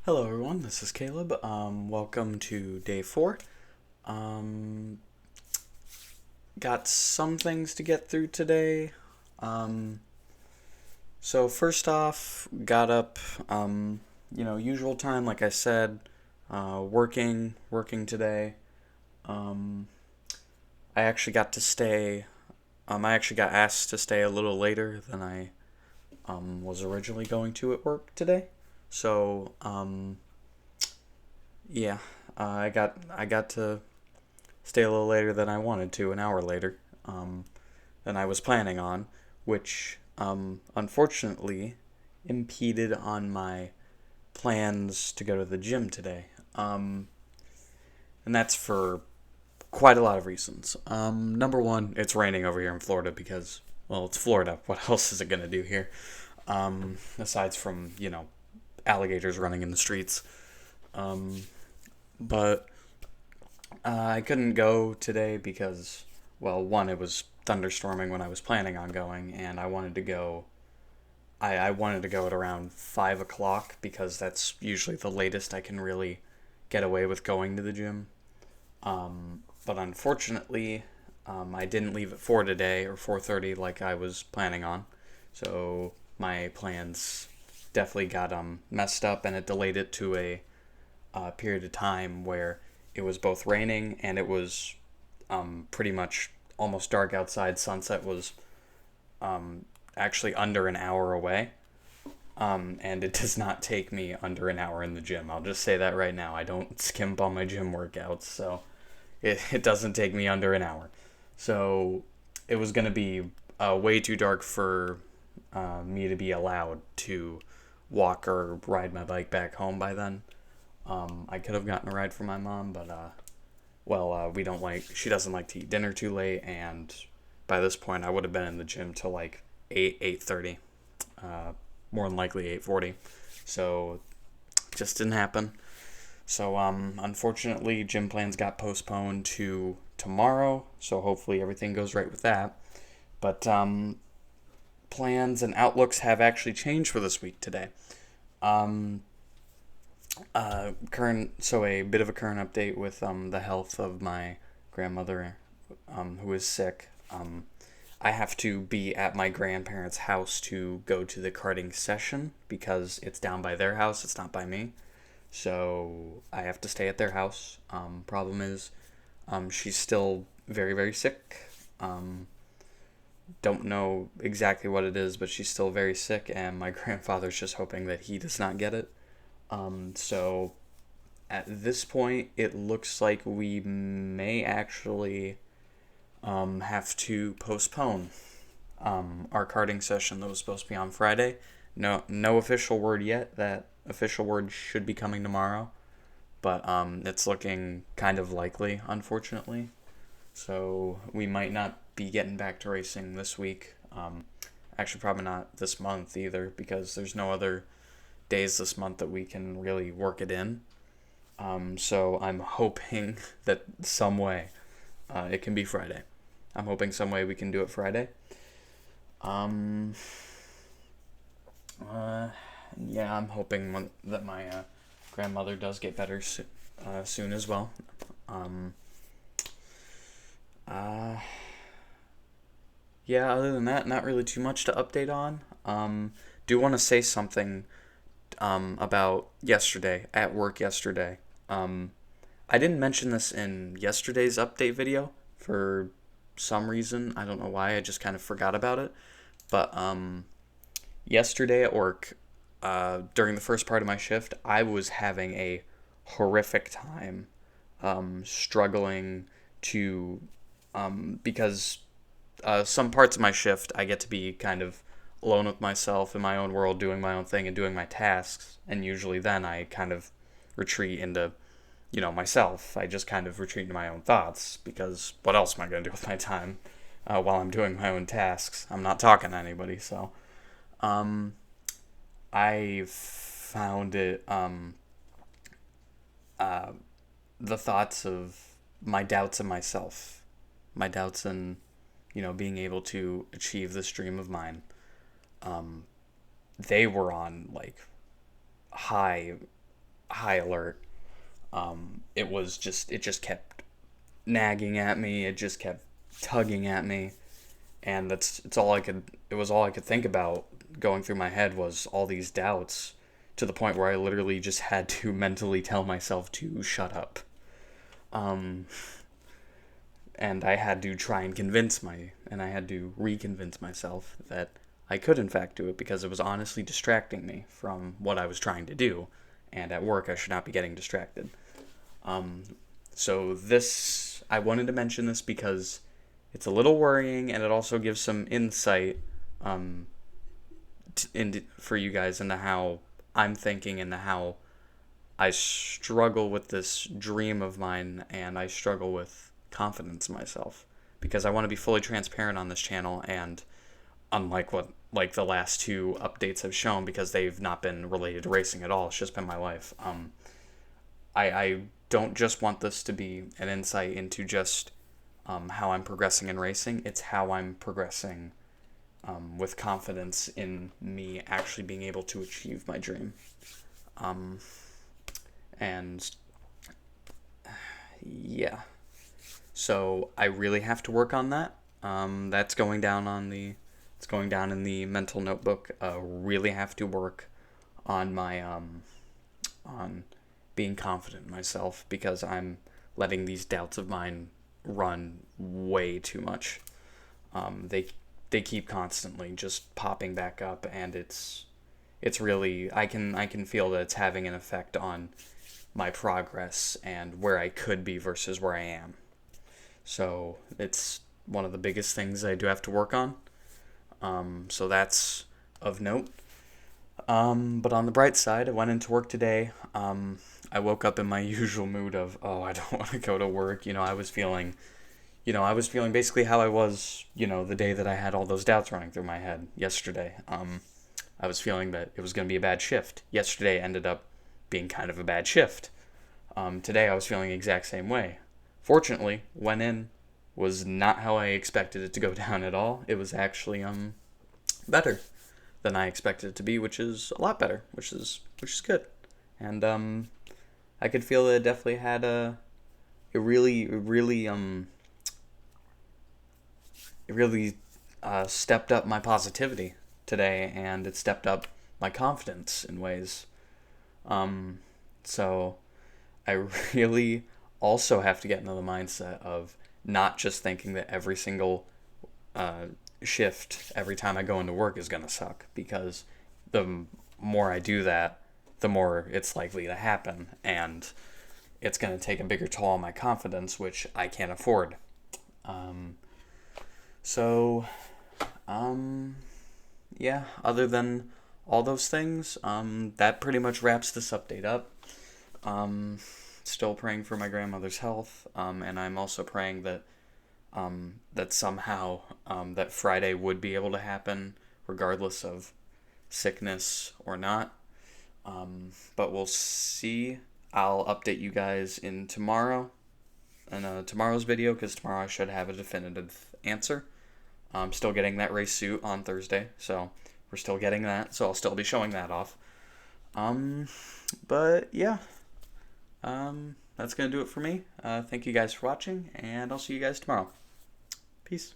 Hello everyone, this is Caleb. Welcome to day 4. Um, got some things to get through today. Um, so first off, got up, usual time, like I said, working today. Um, I actually got to stay, I actually got asked to stay a little later than I, was originally going to at work today. So, yeah, I got to stay a little later than I wanted to, an hour later, than I was planning on, which unfortunately impeded on my plans to go to the gym today. And that's for quite a lot of reasons. Number one, it's raining over here in Florida because, well, it's Florida. What else is it going to do here? Aside from, alligators running in the streets. Um, but I couldn't go today because, well, one, it was thunderstorming when I was planning on going, and I wanted to go. I wanted to go at around 5 o'clock because that's usually the latest I can really get away with going to the gym. But unfortunately, I didn't leave at 4 today or 4:30 like I was planning on, so my plans definitely got messed up, and it delayed it to a period of time where it was both raining and it was pretty much almost dark outside. Sunset was actually under an hour away. And it does not take me under an hour in the gym. I'll just say that right now. I don't skimp on my gym workouts, so it doesn't take me under an hour. So it was going to be way too dark for me to be allowed to walk or ride my bike back home by then. I could have gotten a ride from my mom, but we don't like. She doesn't like to eat dinner too late, and by this point, I would have been in the gym till like 8:30, more than likely 8:40. So just didn't happen. So unfortunately, gym plans got postponed to tomorrow. So hopefully everything goes right with that. But plans and outlooks have actually changed for this week today. Um, a bit of a current update with the health of my grandmother, who is sick. I have to be at my grandparents' house to go to the karting session because it's down by their house. It's not by me, so I have to stay at their house. Problem is, she's still very very sick. Don't know exactly what it is, but she's still very sick, and my grandfather's just hoping that he does not get it. So at this point, it looks like we may actually have to postpone our karting session that was supposed to be on Friday. No official word yet. That official word should be coming tomorrow, but it's looking kind of likely, unfortunately. So we might not be getting back to racing this week. Actually, probably not this month either, because there's no other days this month that we can really work it in. So I'm hoping that some way it can be Friday. I'm hoping some way we can do it Friday. Um, uh, yeah, I'm hoping that my grandmother does get better soon as well. Um, uh, yeah, other than that, not really too much to update on. Do want to say something about yesterday, at work yesterday. Um, I didn't mention this in yesterday's update video for some reason. I don't know why. I just kind of forgot about it. But yesterday at work, during the first part of my shift, I was having a horrific time struggling to, because some parts of my shift I get to be kind of alone with myself in my own world, doing my own thing and doing my tasks. And usually then I kind of retreat into, myself. I just kind of retreat into my own thoughts because what else am I going to do with my time while I'm doing my own tasks? I'm not talking to anybody, so um, I found it uh, the thoughts of my doubts in myself, my doubts in being able to achieve this dream of mine. They were on like high high alert. It just kept nagging at me. It just kept tugging at me, and it's all I could. It was all I could think about going through my head was all these doubts, to the point where I literally just had to mentally tell myself to shut up. Um, and I had to try and I had to reconvince myself that I could in fact do it, because it was honestly distracting me from what I was trying to do, and at work I should not be getting distracted. Um, so I wanted to mention this because it's a little worrying, and it also gives some insight um, for you guys into how I'm thinking and how I struggle with this dream of mine, and I struggle with confidence in myself, because I want to be fully transparent on this channel. And unlike what like the last two updates have shown, because they've not been related to racing at all, it's just been my life. I don't just want this to be an insight into just how I'm progressing in racing. It's how I'm progressing with confidence in me actually being able to achieve my dream. And yeah, so I really have to work on that. That's going down it's going down in the mental notebook. Really have to work on my on being confident in myself, because I'm letting these doubts of mine run way too much. They keep constantly just popping back up, and it's really, I can feel that it's having an effect on my progress and where I could be versus where I am. So it's one of the biggest things I do have to work on. So that's of note. But on the bright side, I went into work today. I woke up in my usual mood of, oh, I don't want to go to work. I was feeling basically how I was, the day that I had all those doubts running through my head yesterday. I was feeling that it was going to be a bad shift. Yesterday ended up being kind of a bad shift. Today I was feeling the exact same way. Fortunately, went in, was not how I expected it to go down at all. It was actually better than I expected it to be, which is a lot better, which is good. And I could feel that it definitely had it really stepped up my positivity today, and it stepped up my confidence in ways. So I really also have to get into the mindset of not just thinking that every single uh, shift, every time I go into work, is going to suck, because the more I do that, the more it's likely to happen, and it's going to take a bigger toll on my confidence, which I can't afford. Um, so, yeah, other than all those things, that pretty much wraps this update up. Um, Still praying for my grandmother's health, and I'm also praying that somehow that Friday would be able to happen, regardless of sickness or not. But we'll see. I'll update you guys in tomorrow's video, because tomorrow I should have a definitive answer. I'm still getting that race suit on Thursday, so we're still getting that. So I'll still be showing that off. But yeah, that's gonna do it for me. Thank you guys for watching, and I'll see you guys tomorrow. Peace.